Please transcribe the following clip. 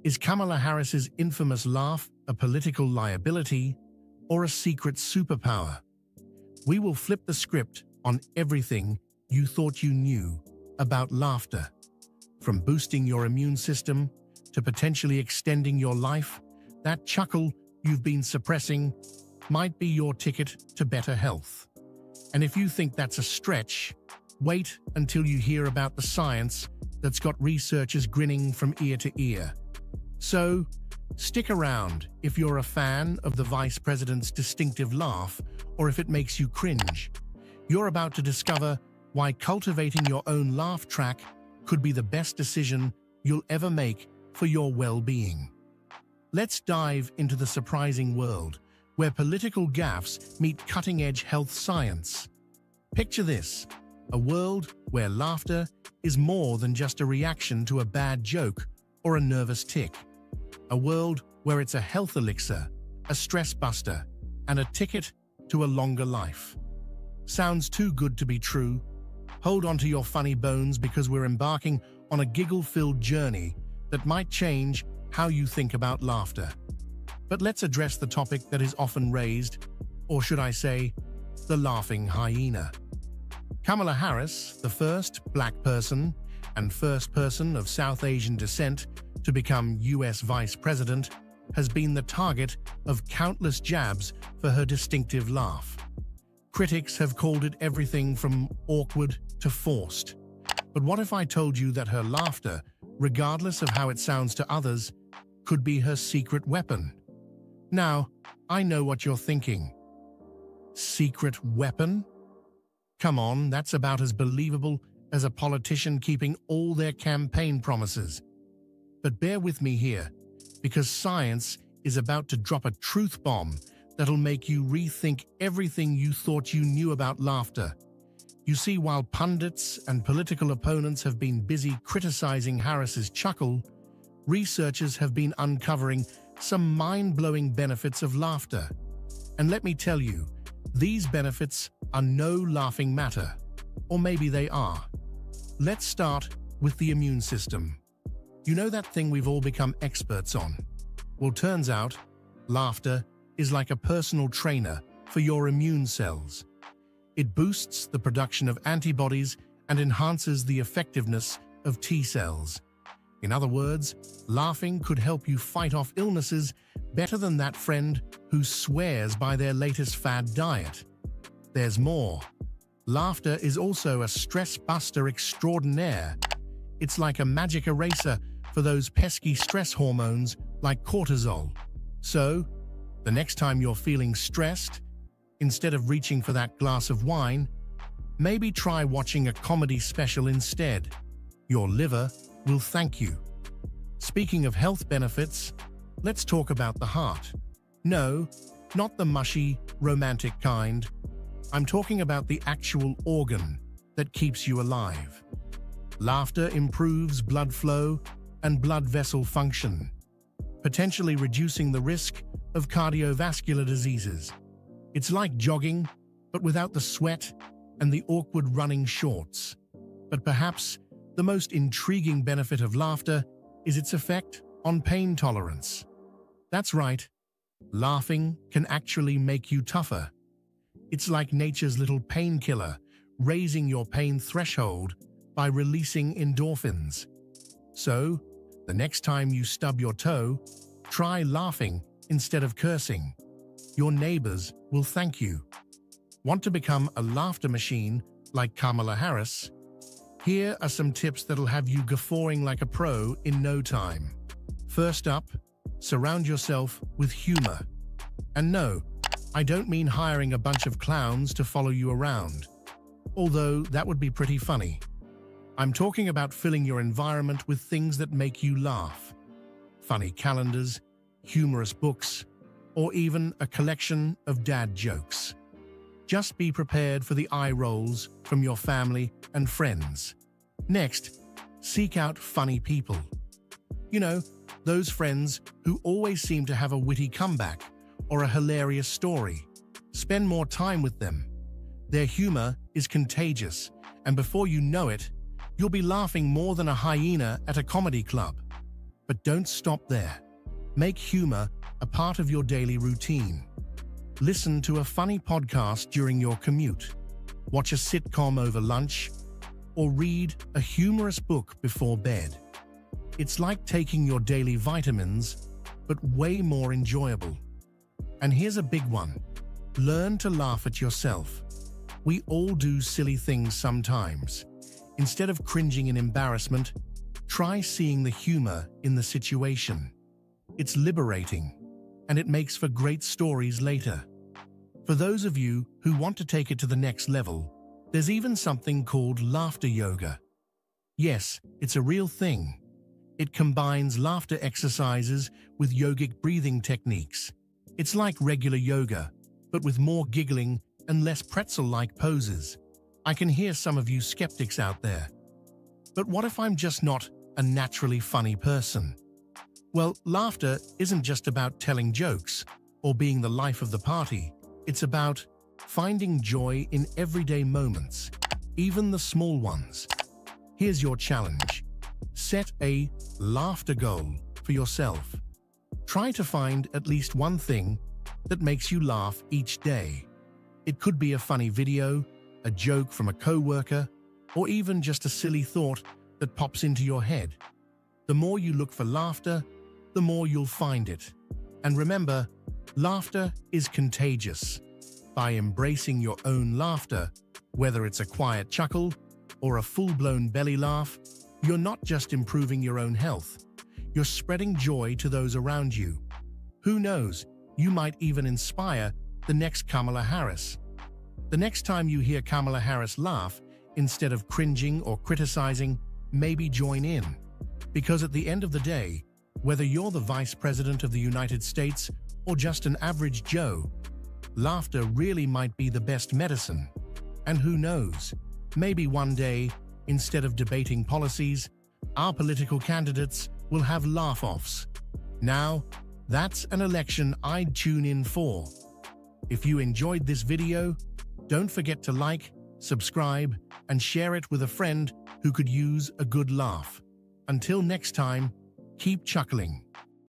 Is Kamala Harris's infamous laugh a political liability or a secret superpower? We will flip the script on everything you thought you knew about laughter. From boosting your immune system to potentially extending your life, that chuckle you've been suppressing might be your ticket to better health. And if you think that's a stretch, wait until you hear about the science that's got researchers grinning from ear to ear. So, stick around if you're a fan of the Vice President's distinctive laugh or if it makes you cringe. You're about to discover why cultivating your own laugh track could be the best decision you'll ever make for your well-being. Let's dive into the surprising world where political gaffes meet cutting-edge health science. Picture this, a world where laughter is more than just a reaction to a bad joke or a nervous tic. A world where it's a health elixir, a stress buster, and a ticket to a longer life. Sounds too good to be true? Hold on to your funny bones because we're embarking on a giggle-filled journey that might change how you think about laughter. But let's address the topic that is often raised, or should I say, the laughing hyena. Kamala Harris, the first black person and first person of South Asian descent to become US Vice President, has been the target of countless jabs for her distinctive laugh. Critics have called it everything from awkward to forced. But what if I told you that her laughter, regardless of how it sounds to others, could be her secret weapon? Now, I know what you're thinking. Secret weapon? Come on, that's about as believable as a politician keeping all their campaign promises. But bear with me here, because science is about to drop a truth bomb that'll make you rethink everything you thought you knew about laughter. You see, while pundits and political opponents have been busy criticizing Harris's chuckle, researchers have been uncovering some mind-blowing benefits of laughter. And let me tell you, these benefits are no laughing matter. Or maybe they are. Let's start with the immune system. You know that thing we've all become experts on? Well, turns out, laughter is like a personal trainer for your immune cells. It boosts the production of antibodies and enhances the effectiveness of T cells. In other words, laughing could help you fight off illnesses better than that friend who swears by their latest fad diet. There's more. Laughter is also a stress buster extraordinaire. It's like a magic eraser for those pesky stress hormones like cortisol. So, the next time you're feeling stressed, instead of reaching for that glass of wine, maybe try watching a comedy special instead. Your liver will thank you. Speaking of health benefits, let's talk about the heart. No, not the mushy, romantic kind. I'm talking about the actual organ that keeps you alive. Laughter improves blood flow and blood vessel function, potentially reducing the risk of cardiovascular diseases. It's like jogging, but without the sweat and the awkward running shorts. But perhaps the most intriguing benefit of laughter is its effect on pain tolerance. That's right, laughing can actually make you tougher. It's like nature's little painkiller, raising your pain threshold by releasing endorphins. So, the next time you stub your toe, try laughing instead of cursing. Your neighbors will thank you. Want to become a laughter machine like Kamala Harris? Here are some tips that'll have you guffawing like a pro in no time. First up, surround yourself with humor. And no, I don't mean hiring a bunch of clowns to follow you around, although that would be pretty funny. I'm talking about filling your environment with things that make you laugh. Funny calendars, humorous books, or even a collection of dad jokes. Just be prepared for the eye rolls from your family and friends. Next, seek out funny people. You know, those friends who always seem to have a witty comeback or a hilarious story. Spend more time with them. Their humor is contagious, and before you know it, you'll be laughing more than a hyena at a comedy club. But don't stop there. Make humor a part of your daily routine. Listen to a funny podcast during your commute, watch a sitcom over lunch, or read a humorous book before bed. It's like taking your daily vitamins, but way more enjoyable. And here's a big one. Learn to laugh at yourself. We all do silly things sometimes. Instead of cringing in embarrassment, try seeing the humor in the situation. It's liberating, and it makes for great stories later. For those of you who want to take it to the next level, there's even something called laughter yoga. Yes, it's a real thing. It combines laughter exercises with yogic breathing techniques. It's like regular yoga, but with more giggling and less pretzel-like poses. I can hear some of you skeptics out there. But what if I'm just not a naturally funny person? Well, laughter isn't just about telling jokes or being the life of the party. It's about finding joy in everyday moments, even the small ones. Here's your challenge. Set a laughter goal for yourself. Try to find at least one thing that makes you laugh each day. It could be a funny video, a joke from a coworker, or even just a silly thought that pops into your head. The more you look for laughter, the more you'll find it. And remember, laughter is contagious. By embracing your own laughter, whether it's a quiet chuckle or a full-blown belly laugh, you're not just improving your own health, you're spreading joy to those around you. Who knows, you might even inspire the next Kamala Harris. The next time you hear Kamala Harris laugh, instead of cringing or criticizing, maybe join in. Because at the end of the day, whether you're the Vice President of the United States or just an average Joe, laughter really might be the best medicine. And who knows, maybe one day, instead of debating policies, our political candidates will have laugh-offs. Now, that's an election I'd tune in for. If you enjoyed this video, don't forget to like, subscribe, and share it with a friend who could use a good laugh. Until next time, keep chuckling.